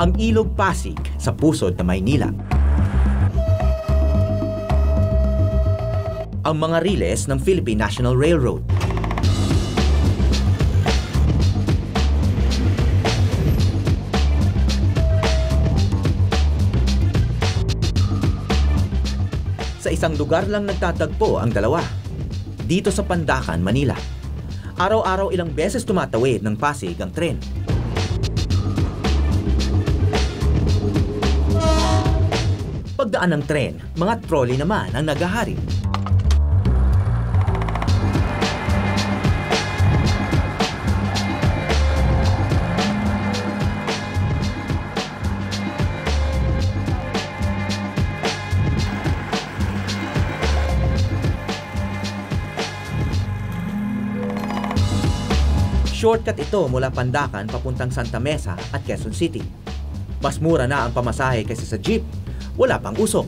ang Ilog Pasig sa pusod na Maynila. Ang mga riles ng Philippine National Railroad. Sa isang lugar lang nagtatagpo ang dalawa, dito sa Pandacan, Manila. Araw-araw ilang beses tumatawid ng Pasig ang tren. Pagdaan ng tren, mga trolley naman ang naghahari. Shortcut ito mula Pandacan papuntang Santa Mesa at Quezon City. Mas mura na ang pamasahe kaysa sa jeep, wala pang usok.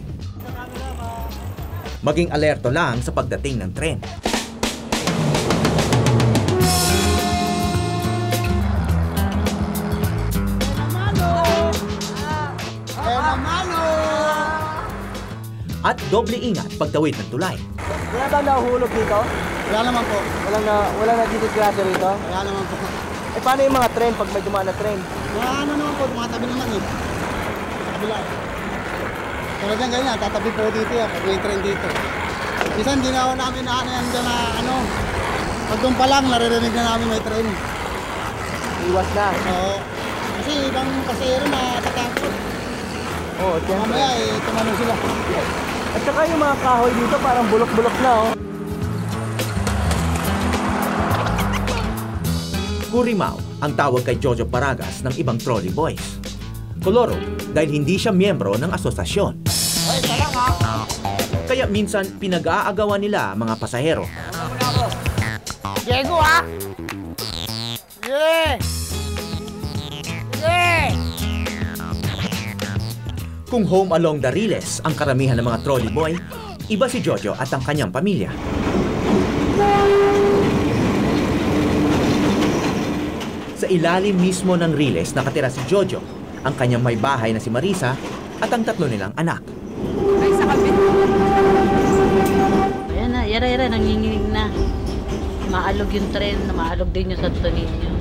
Maging alerto lang sa pagdating ng tren. At doble ingat pagtawid ng tulay. Wala ba nahuhulog dito? Wala naman po. Wala na disgrasya rito? Wala naman po. Eh paano yung mga tren pag may dumaan na tren? Ano naman po, tumatabi naman eh. Kabila. Tulad yan ganyan, tatabi po dito yan, pag may train dito. Minsan hindi na ako namin yan dyan na pag doon pa lang, naririnig na namin may train. Iwas na. Oo. Kasi ibang pasahero na tatakot. Oo, siyempre. Mamaya tumanong sila. At saka yung mga kahoy dito parang bulok-bulok na oh. Kurimaw ang tawag kay Jojo Paragas ng ibang trolley boys. Koloro dahil hindi siya miyembro ng asosasyon. Ay, talang ha! Kaya minsan pinag-aagawan nila mga pasahero. Diego ha! Yeah! Yeah! Kung home along the riles ang karamihan ng mga trolley boy, iba si Jojo at ang kanyang pamilya. Sa ilalim mismo ng riles nakatira si Jojo, ang kanyang may bahay na si Marisa at ang tatlo nilang anak. Ay, sa kapit. Ayan na, yara-yara, nanginginig na. Maalog yung tren, maalog din yung Santo Niño.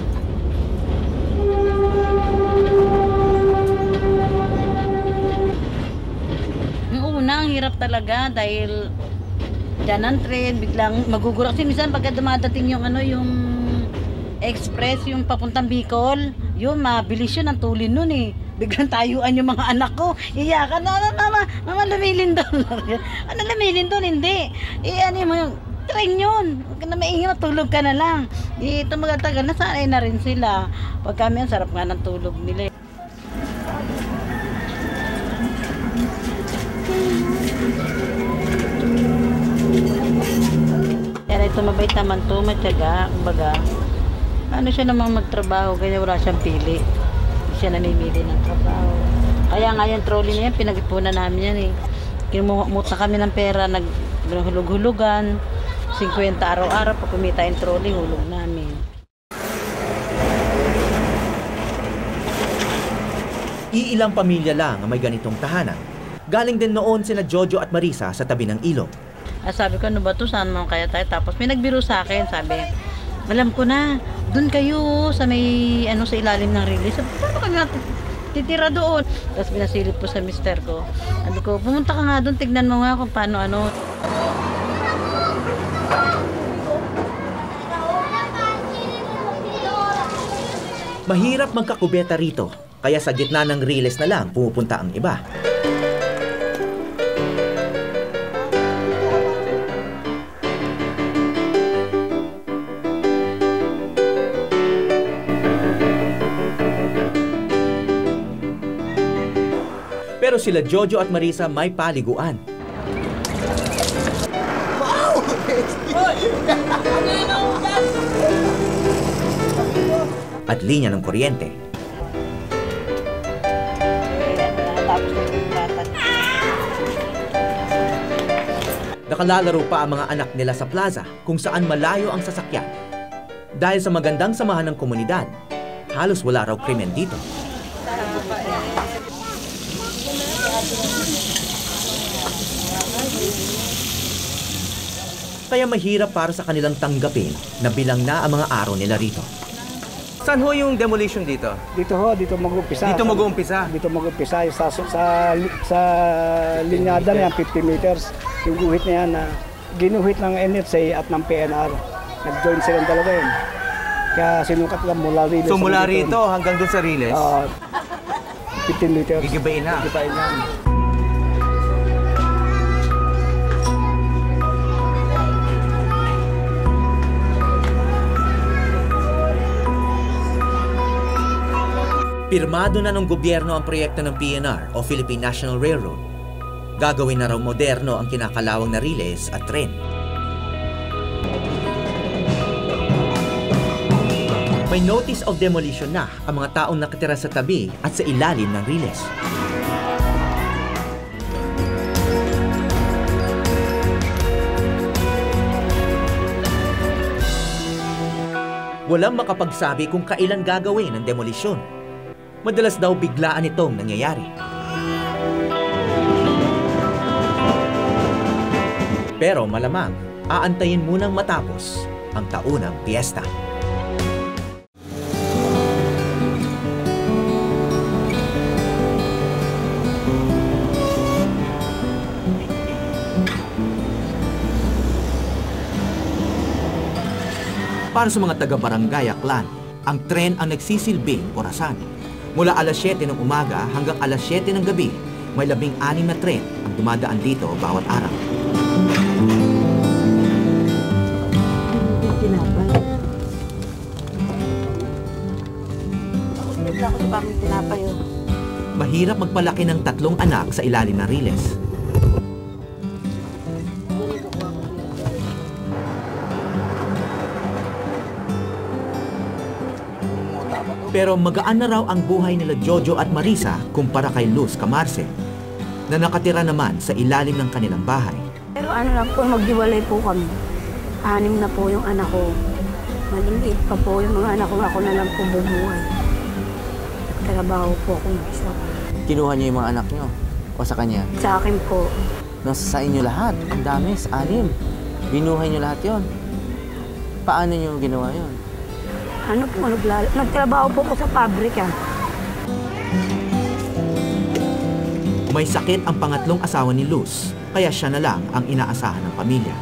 Yung una, ang hirap talaga dahil dyan ang tren, biglang magugurak. Kasi minsan pagka dumadating yung yung express, yung papuntang Bicol, yun, mabilis yun ang tulin nun eh. Biglang tayuan yung mga anak ko. Iyakan, mama, lumilindol. Ano lumilindol? Hindi. Yung train yun. Huwag ka na maingin, matulog ka na lang. Ito magatagal, nasanay na rin sila. Pag kami, ang sarap nga ng tulog nila. Pero ito mabait naman to, matyaga, kumbaga. Ano siya namang magtrabaho, kaya wala siyang pili. Hindi siya namimili ng trabaho. Kaya nga yung trolley na yan, pinag-ipunan namin yan eh. Kinumuta kami ng pera, naghulog-hulugan. 50 araw-araw, pag kumita yung trolley, hulog namin. Iilang pamilya lang ang may ganitong tahanan. Galing din noon sina Jojo at Marisa sa tabi ng ilog. Sabi ko, ano ba to? Saan mo kaya tayo? Tapos may nagbiro sa akin, sabi, alam ko na, doon kayo sa may, sa ilalim ng riles. Sabi, paano kami titira doon? Tapos pinasilip po sa mister ko. Sabi ko, pumunta ka nga doon, tignan mo nga kung paano Mahirap magkakubeta rito, kaya sa gitna ng riles na lang pumupunta ang iba. Pero sila Jojo at Marisa may paliguan. Wow! At linya ng kuryente. Nakalalaro pa ang mga anak nila sa plaza kung saan malayo ang sasakyan. Dahil sa magandang samahan ng komunidad, halos wala raw krimen dito. Kaya mahirap para sa kanilang tanggapin na bilang na ang mga araw nila rito. Saan ho yung demolition dito? Dito mag-umpisa. Dito mag-uumpisa? Dito mag-umpisa. Sa linyada na yan, 50 meters. Yung guhit na yan, ginuhit ng NHA at ng PNR. Nag-join silang dalawa yun. Kaya sinukat lang mula Riles. So mula rito hanggang dun sa Riles? 15 meters. Gigibain na? Gigibain na. Pirmado na ng gobyerno ang proyekto ng PNR o Philippine National Railroad. Gagawin na raw moderno ang kinakalawang na riles at tren. May notice of demolition na ang mga taong nakatira sa tabi at sa ilalim ng riles. Walang makapagsabi kung kailan gagawin ang demolisyon. Madalas daw biglaan itong nangyayari. Pero malamang, aantayin munang matapos ang taunang piyesta. Para sa mga taga-barangay Aklan, ang tren ang nagsisilbing orasan. Mula alas 7 ng umaga hanggang alas 7 ng gabi, may 16 na tren ang dumadaan dito bawat araw. Mahirap magpalaki ng 3 anak sa ilalim ng riles. Pero magaan na raw ang buhay nila Jojo at Marisa kumpara kay Luz Camarce, na nakatira naman sa ilalim ng kanilang bahay. Pero ano lang po, magdiwalay po kami. 6 na po yung anak ko. Maliliit pa po yung mga anak ko. Ako na lang po bubuhay. Nagtrabaho po ako mag-isa. Kinuha niyo yung mga anak niyo? O sa kanya? Sa akin po. Nasa sa inyo lahat. Ang dami, 6. Binuhay niyo lahat yon. Paano niyo ginawa yon? Ano po, nagtrabaho po ako sa pabrika. May sakit ang pangatlong asawa ni Luz, kaya siya na lang ang inaasahan ng pamilya.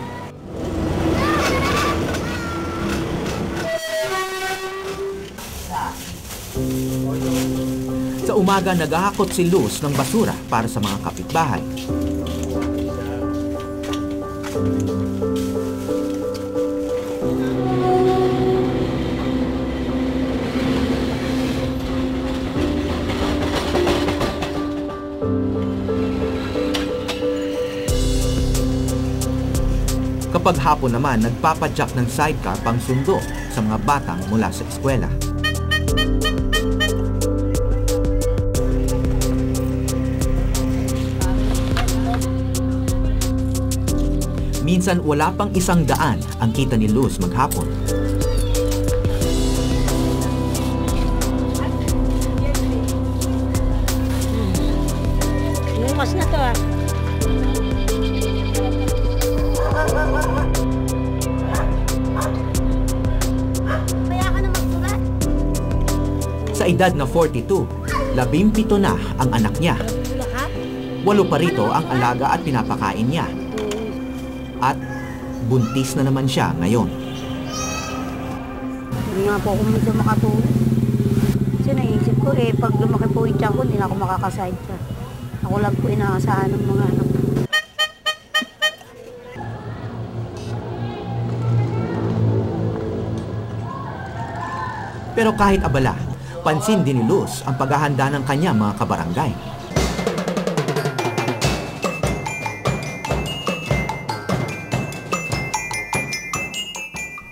Sa umaga, naghahakot si Luz ng basura para sa mga kapitbahay. Kapag hapon naman, nagpapadyak ng sidecar pang sundo sa mga batang mula sa eskwela. Minsan wala pang 100 ang kita ni Luz maghapon. Lumas na to ah. Sa edad na 42, 17 na ang anak niya. 8 pa rito ang alaga at pinapakain niya. At buntis na naman siya ngayon. Hindi nga po ako minsan makatulog. Kasi naisip ko pag lumaki po yung tiyan ko, hindi na ako makakasidecar. Ako lang po inaasahan ng mga anak ko. Pero kahit abala, pansin din ni Luz ang paghahanda ng kanyang mga kabarangay.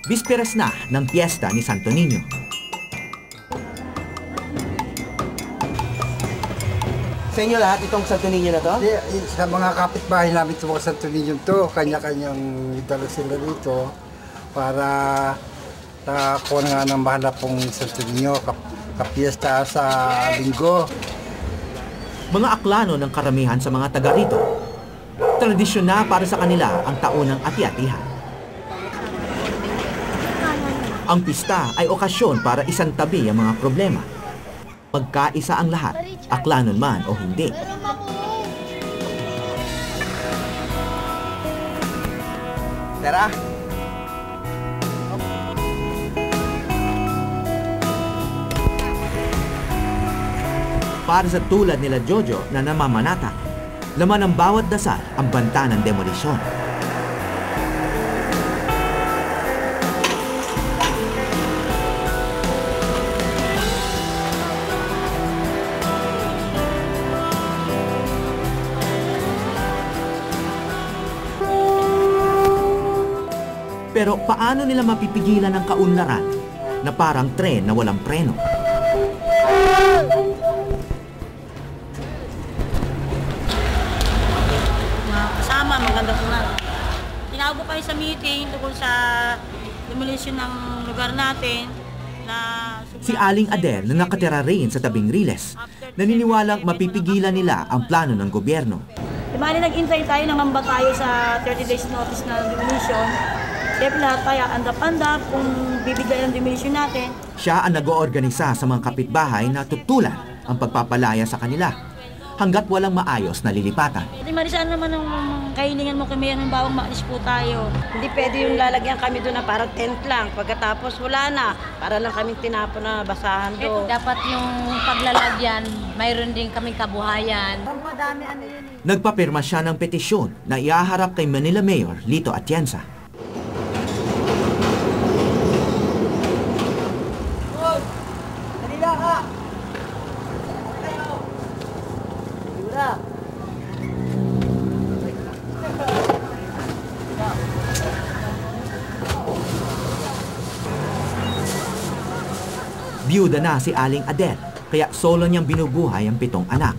Bisperas na ng piyesta ni Santo Niño. Sa inyo lahat itong Santo Niño na to? Sa mga kapitbahay namin sa mga Santo Niño to, kanya-kanyang dala sila dito para ako na nga ng mahanap pong Santo Niño kapiesta sa linggo. Mga Aklano ng karamihan sa mga taga rito. Tradisyon na para sa kanila ang taunang ati-atihan. Ang pista ay okasyon para isantabi ang mga problema. Magkaisa ang lahat, aklanon man o hindi. Tara. Para sa tulad nila Jojo na namamanata, laman ng bawat dasal ang banta ng demolisyon. Pero paano nila mapipigilan ang kaunlaran na parang tren na walang preno? Kasama, maganda po na. Tinawag ko kayo sa meeting tungkol sa demolition ng lugar natin na... Si Aling Adel na nakatira rin sa tabing Riles, naniniwalang mapipigilan nila ang plano ng gobyerno. Dimali nag-intay tayo, nangamba tayo sa 30 days notice na demolition. Siyempre lahat tayo andap-andap kung bibigay ang demolition natin. Siya ang nag-oorganisa sa mga kapitbahay na tutulan ang pagpapalaya sa kanila hanggat walang maayos na lilipatan. Marisan naman ang kahilingan mo kami, ang bawang maalis po tayo. Hindi pwede yung lalagyan kami doon na parang tent lang. Pagkatapos wala na, para lang kami tinapon na basahan doon. Dapat yung paglalagyan, mayroon din kaming kabuhayan. Nagpapirma siya ng petisyon na iaharap kay Manila Mayor Lito Atienza. Biyuda na si Aling Adel, kaya solo niyang binubuhay ang 7 anak.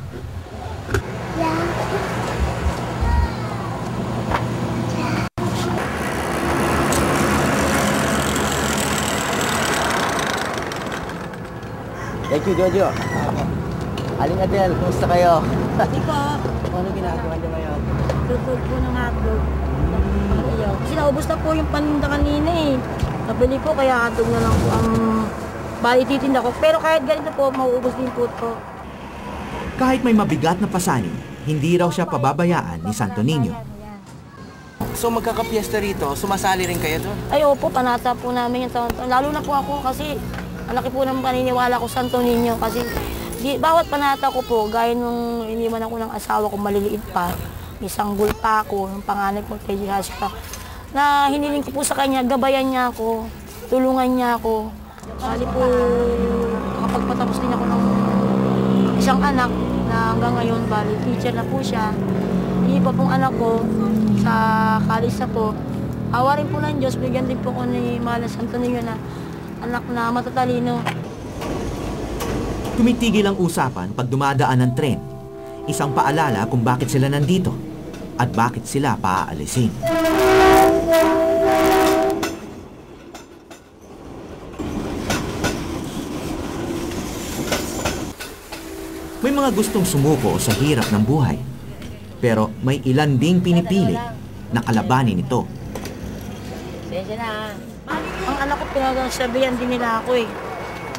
Thank you, Jojo. Aling Adel, kumusta kayo? Hindi po, Ano ginagawa niyo ngayon? tutog po ng hotdog. Kasi naubos na po yung paninda kanina eh. Nabili ko kaya hotdog na lang po ang bali titinda ko. Pero kahit ganito po, mauubos din po ito. Kahit may mabigat na pasanin, hindi raw siya pababayaan ni Santo Niño. So magkakapiesta rito, sumasali rin kayo doon? Ay opo, panata po namin yung taon-taon. Lalo na po ako kasi ang laki po ng paniniwala ko sa Santo Niño kasi bawat panata ko po, gaya nung iniwan ako ng asawa ko maliliit pa, isang gulpa ako, yung panganay ko kay Jihaspa, na hiniling ko po sa kanya, gabayan niya ako, tulungan niya ako. Bali po, kapag patapos din ako ng isang anak na hanggang ngayon, bali, teacher na po siya. Hindi pa pong anak ko, sa college na po. Awa rin po ng Diyos, bigyan din po ko ni Mahal na Santo Niño na anak na matatalino. Tumitigil ang usapan pag dumadaan ng tren. Isang paalala kung bakit sila nandito at bakit sila paaalisin. May mga gustong sumuko sa hirap ng buhay. Pero may ilan ding pinipili na kalabanin ito. Ang anak ko, pinagsabihan din nila ako eh.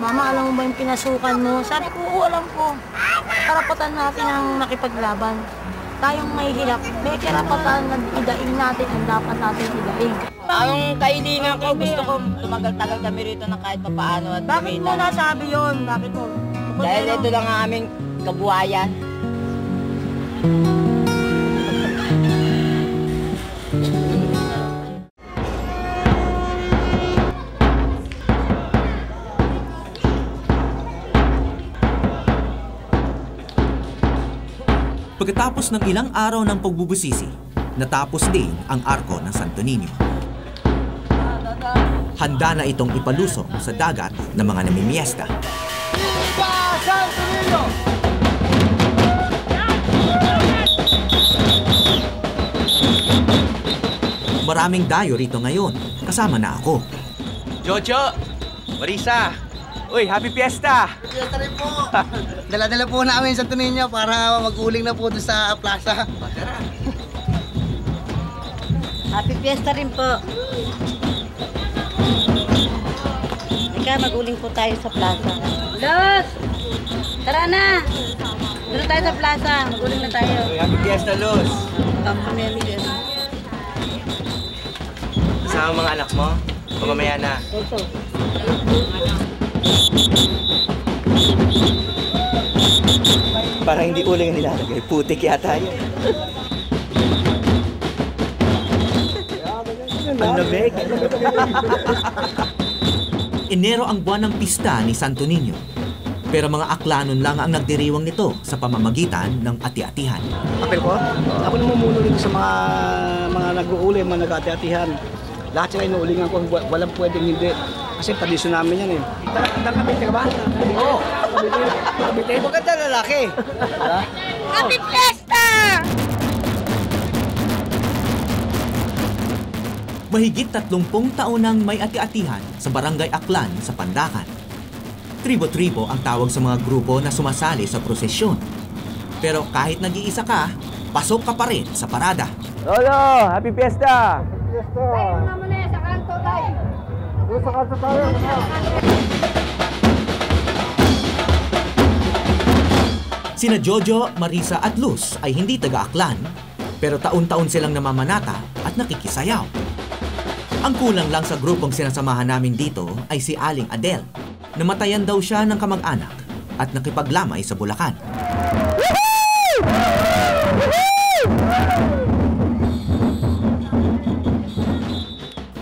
Mama, alam mo ba yung pinasukan mo? Sabi ko, oo, alam ko. Karapatan natin ang nakipaglaban. Tayong may hirap, may karapatan na idaing natin ang dapat natin idaing. Ang kailingan ko, gusto ko tumagal-tagal kami rito na kahit papaano at Bakit mo nasabi yun? Bakit mo? Dahil ito lang ang aming kabuhayan. Pagkatapos ng ilang araw ng pagbubusisi, natapos din ang arko ng Santo Niño. Handa na itong ipalusong sa dagat ng mga namimiesta. Maraming dayo rito ngayon, kasama na ako. Jojo! Marisa! Uy, happy fiesta! Fiesta rin po. Dala-dala po namin sa Santo Niño para mag-uling na po doon sa plaza. Happy Fiesta rin po. talaga, mag-uling po tayo sa plaza. Los! Tara na! Doon tayo sa plaza, mag-uling na tayo. Happy Fiesta, Los! Kasama ang mga anak mo? O mamaya na? Ito. Parang hindi uling ang nilalagay. Putik yata yun. Ang lamig. Enero ang buwan ng pista ni Santo Niño. Pero mga aklanon lang ang nagdiriwang nito sa pamamagitan ng ati-atihan. Apel ko, ako namumuno rin sa mga nag-uuli, mga nag-ati-atihan. Lahat sila inuulingan ko, walang pwedeng hindi. Kasi tradisyon namin yan eh. Kabite ka ba? Oo. Kabite. Maganda lalaki. Happy Fiesta! Mahigit 30 taon nang may ati-atihan sa Barangay Aklan sa Pandakan. Tribo-tribo ang tawag sa mga grupo na sumasali sa prosesyon. Pero kahit nag-iisa ka, pasok ka pa rin sa parada. Lolo, Happy Fiesta! Sina Jojo, Marisa at Luz ay hindi taga-Aklan, pero taon-taon silang namamanata at nakikisayaw. Ang kulang lang sa grupong sinasamahan namin dito ay si Aling Adel. Namatayan daw siya ng kamag-anak at nakipaglamay sa Bulacan.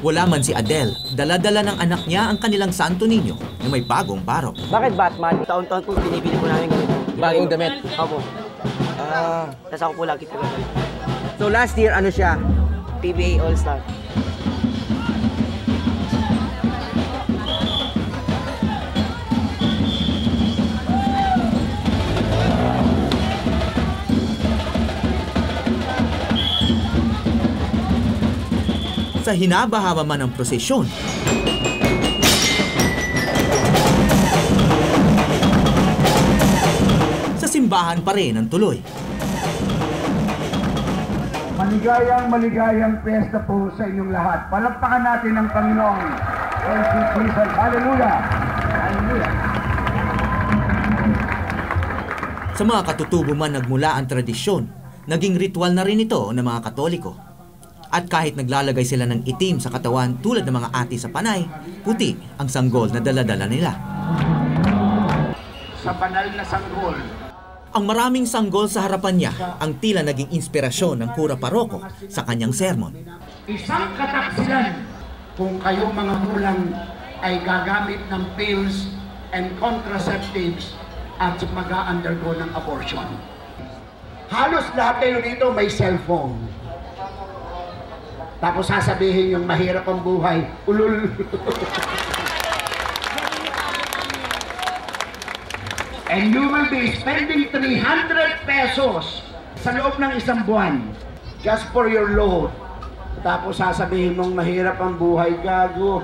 Wala man si Adel, dala-dala ng anak niya ang kanilang Santo Niño na may bagong barok. Bakit Batman? Taon-taon po binibili po namin ganito. Bagong damit? Opo. Tapos ako po lagi po ganito. So last year, ano siya? PBA All-Star. Sa hinabahaba man ng prosesyon, sa simbahan pa rin ang tuloy. Maligayang piyesta po sa inyong lahat. Palakpakan natin ang Panginoon. Thank you, Jesus. Hallelujah! Hallelujah! Sa mga katutubo man nagmula ang tradisyon, naging ritual na rin ito ng mga Katoliko. At kahit naglalagay sila ng itim sa katawan tulad ng mga ati sa panay, puti ang sanggol na dala-dala nila. Sa banal na sanggol, Ang maraming sanggol sa harapan niya ang tila naging inspirasyon ng Kura Paroko sa kanyang sermon. isang kataksilan kung kayo mga mulang ay gagamit ng pills and contraceptives at mag-undergo ng abortion. Halos lahat kayo dito may cellphone. Tapos sasabihin yung mahirap ang buhay, ulul. And you will be spending 300 pesos sa loob ng isang buwan just for your load. Tapos sasabihin mong mahirap ang buhay, gago.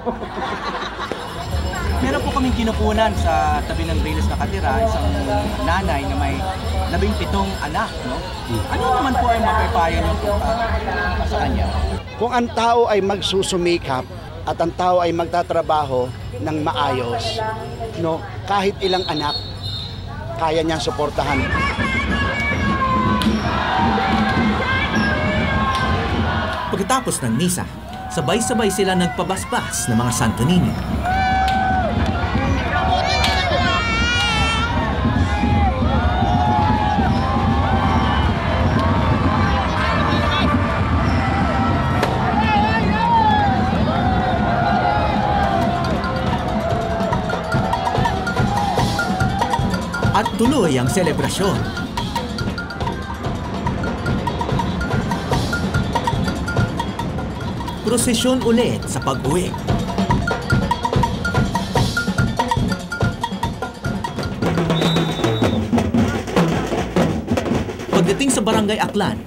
Meron po kaming kinukunan sa tabi ng Riles nakatira, isang nanay na may 17 anak, no? Ano naman po ay mapapayo niyo po sa kanya? Kung ang tao ay magsusumikap at ang tao ay magtatrabaho ng maayos, no, kahit ilang anak, kaya niyang suportahan. Pagkatapos ng misa, sabay-sabay sila nagpabasbas ng mga Santo Niño. At tuloy ang selebrasyon. Prosesyon ulit sa pag-uwi. Pagdating sa Barangay Aklan,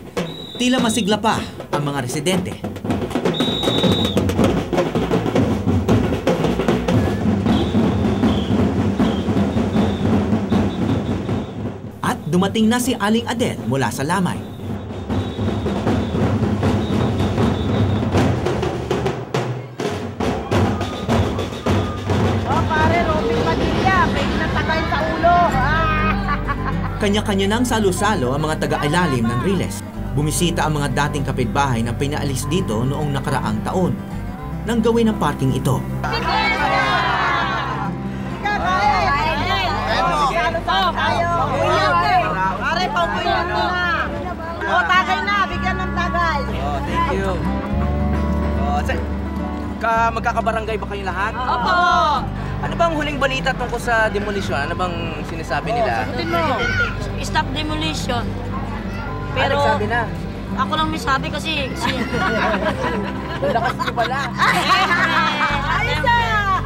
tila masigla pa ang mga residente. Dumating na si Aling Adel mula sa Lamay. Oh, pare! Kanya-kanya nang salo-salo ang mga taga-ilalim ng Riles. Bumisita ang mga dating kapitbahay na pinaalis dito noong nakaraang taon nang gawin ang parking ito. Tagay na, bigyan ng tagay. Thank you. Magkakabarangay ba kayong lahat? Opo. Ano bang huling balita tungkol sa demolition? Ano bang sinasabi nila? Stop demolition. Pero sabi na? Ako lang may sabi kasi... Lakas niyo pala.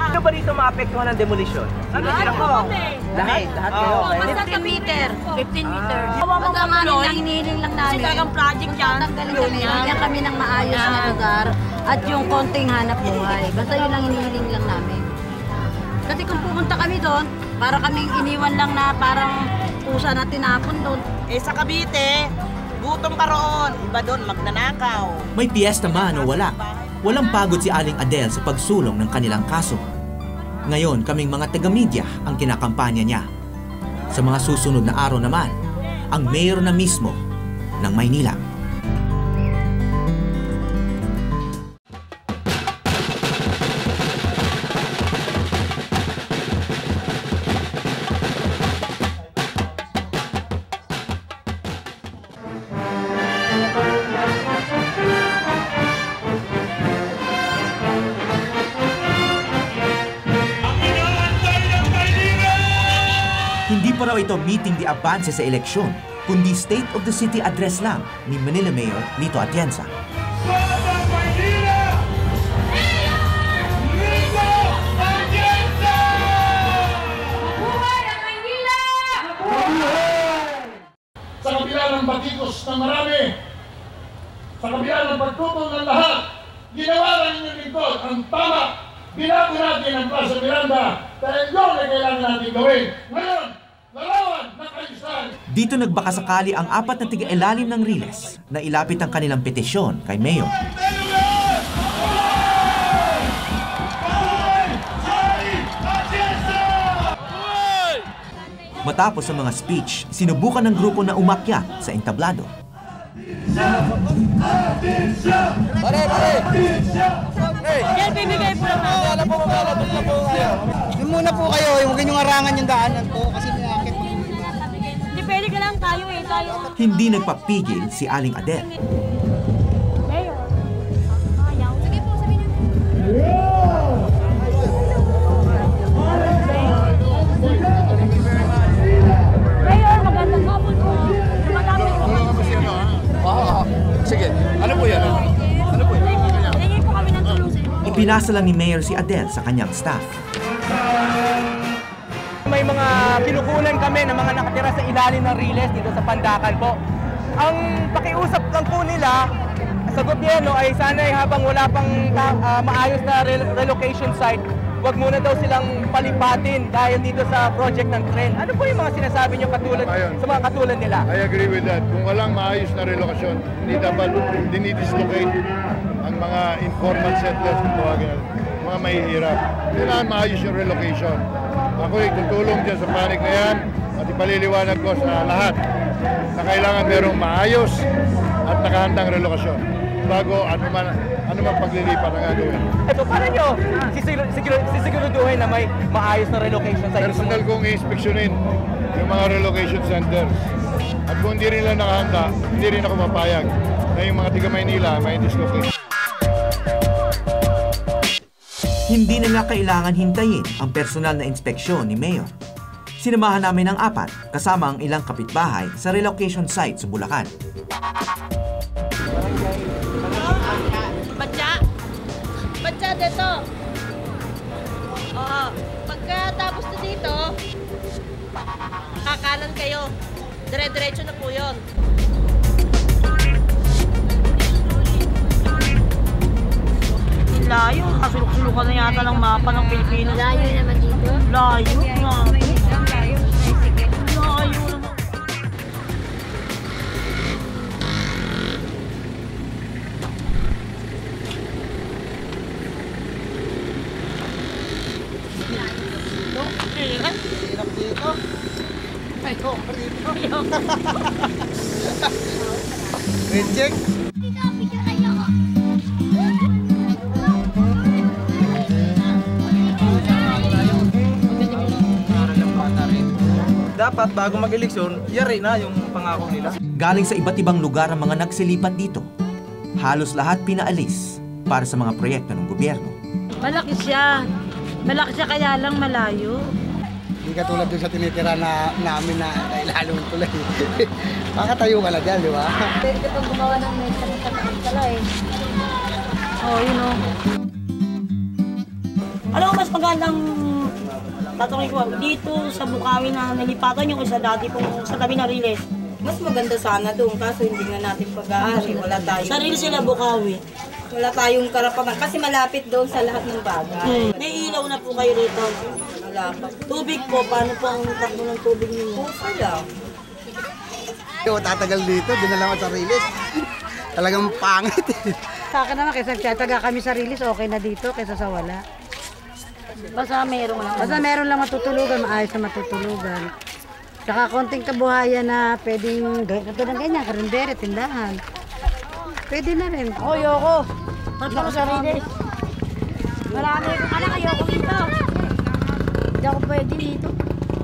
Ano ba dito maapektuhan ng demolition? Ano sila ko? Lahat kayo? 15 meter. 15 meter. Pagkamanin lang, hinihiling lang namin. Kasi tagang project yan. Tanggalin kami, bigyan kami ng maayos na lugar at yung konting hanap buhay. Basta yun lang hinihiling lang namin. Kasi kung pumunta kami doon, para kaming iniwan lang na parang pusa na tinapon doon. Sa Cavite, gutom pa roon. Iba doon, magnanakaw. May piyesta man o wala, walang pagod si Aling Adele sa pagsulong ng kanilang kaso. Ngayon, kaming mga taga-media ang kinakampanya niya. Sa mga susunod na araw naman, ang mayor na mismo ng Maynila. Hindi pa raw ito meeting the advance sa eleksyon, kundi State of the City address lang ni Manila Mayor Lito Atienza. Sa kabila ng batikos ng marami, sa kabila ng pagtutol ng lahat, ginawa ng inyong lingkod ang tama. Binago natin ang Plaza Miranda dahil yun ay kailangan natin gawin. Ngayon, lalawan na kaayusan. Dito nagbakasakali ang 4 na tiga-ilalim ng Riles na ilapit ang kanilang petisyon kay Mayor. Matapos ang mga speech, sinubukan ng grupo na umakyat sa entablado. Yung muna po kayo, huwag niyong arangan yung daanan po kasi nakakit. Hindi pwede ka lang tayo tayo. Hindi nagpapigil si Aling Adele. Mayor. Ayaw. Sige po, sabihin niyo. Mayor, magandang hapon po. Madami po. Sige, ano po yan? Ano po yan? Hingi po kami ng tulong sa inyo. Ipinasa lang ni Mayor si Adele sa kanyang staff. May mga kinukunan kami ng mga nakatira sa ilalim ng Riles dito sa Pandakan po. Ang pakiusap lang po nila sa gobyerno ay sana'y habang wala pang maayos na relocation site, wag muna daw silang palipatin dahil dito sa project ng tren. Ano po yung mga sinasabi niyo katulad sa mga katulad nila? I agree with that. Kung walang maayos na relokasyon, hindi dapat dinidislocate ang mga informal settlers kung tawagin natin, mga mahihirap. Kailangan maayos yung relocation. Ako ay tutulong dyan sa panig na yan at ipaliliwanag ko sa lahat na kailangan merong maayos at nakahandang relokasyon bago ano man paglilipat ang gagawin. Ito, paano nyo sisiguruduhin na may maayos na relocation site? Personal kong i-inspeksyonin yung mga relocation centers. At kung hindi rin lang nakahanda, hindi rin ako mapayag na yung mga tiga Maynila may dislocate. Hindi na nga kailangan hintayin ang personal na inspeksyon ni Mayor. Sinamahan namin ang 4 kasama ang ilang kapitbahay sa relocation site sa Bulacan. Batya dito. Oo. Pagkatapos na dito, kakanan kayo. Dire-diretso na po yun. Layo. Kasulok-sulukan na yata ng mapa ng Pilipinas. Layo naman dito. Layo. Layo. Layo naman. Hirap dito. Ayoko rito. Reject. Dapat bago mag-eleksyon, yari na yung pangako nila. Galing sa iba't ibang lugar ang mga nagsilipat dito. Halos lahat pinaalis para sa mga proyekto ng gobyerno. Malaki siya. Malaki siya kaya lang malayo. Hindi ka tulad doon sa tinitira namin na ilalong tulay. Makatayo ka na dyan, di ba? Pwede pag gumawa ng mesa ng kataas pala eh. Oh, yun o. Alam mo, mas magandang tatanungin ko, dito sa Bukawi na nalipatan yung isa dati pong sa tabi na Riles. Mas maganda sana doon, kaso hindi na natin pag-aari. Wala tayong... Sa Riles sila Bukawi. Wala tayong karapatan kasi malapit doon sa lahat ng bagay. Naiilaw na po kayo rito. Wala pa. Tubig po, paano po ang takbo ng tubig ninyo? Wala. Yung tatagal dito, di na lang ako sa Riles. Talagang pangit eh. Sa akin naman, kaysa taga kami sa release, okay na dito kaysa sa wala. Basta meron lang. Basta meron lang matutulugan, maayos na matutulugan. Tsaka konting kabuhayan na pwedeng katulad ganyan, karindere, tindahan. Pwede na rin. Ako, yoko. Ano ko sa Riles? Marami. Anak, ayoko dito. Hindi ako pwede dito.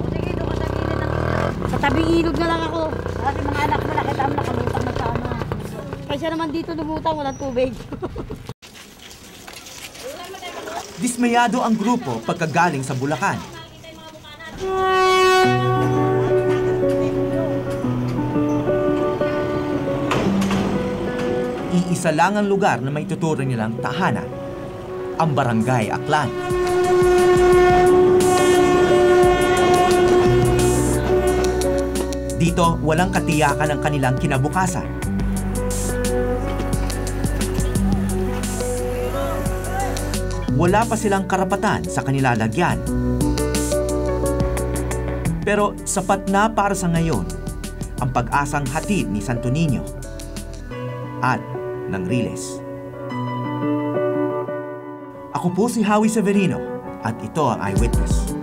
Sige, doon ka sa gilid ng ilog. Sa tabing ilog na lang ako. Kasi mga anak mo, nakita mo nakamutang na sama. Kasi naman dito lumutang, walang tubig. Dismayado ang grupo pagkagaling sa Bulacan. Iisa lang ang lugar na may tuturing nilang tahanan, ang Barangay Aklan. Dito, walang katiyakan ang kanilang kinabukasan. Wala pa silang karapatan sa kanilalagyan. Pero sapat na para sa ngayon ang pag-asang hatid ni Santo Niño at ng Riles. Ako po si Howie Severino at ito ang Eyewitness.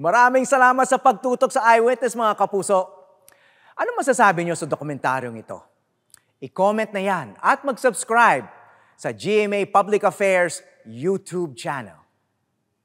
Maraming salamat sa pagtutok sa Eyewitness, mga kapuso. Ano masasabi niyo sa dokumentaryong ito? I-comment na yan at mag-subscribe sa GMA Public Affairs YouTube channel.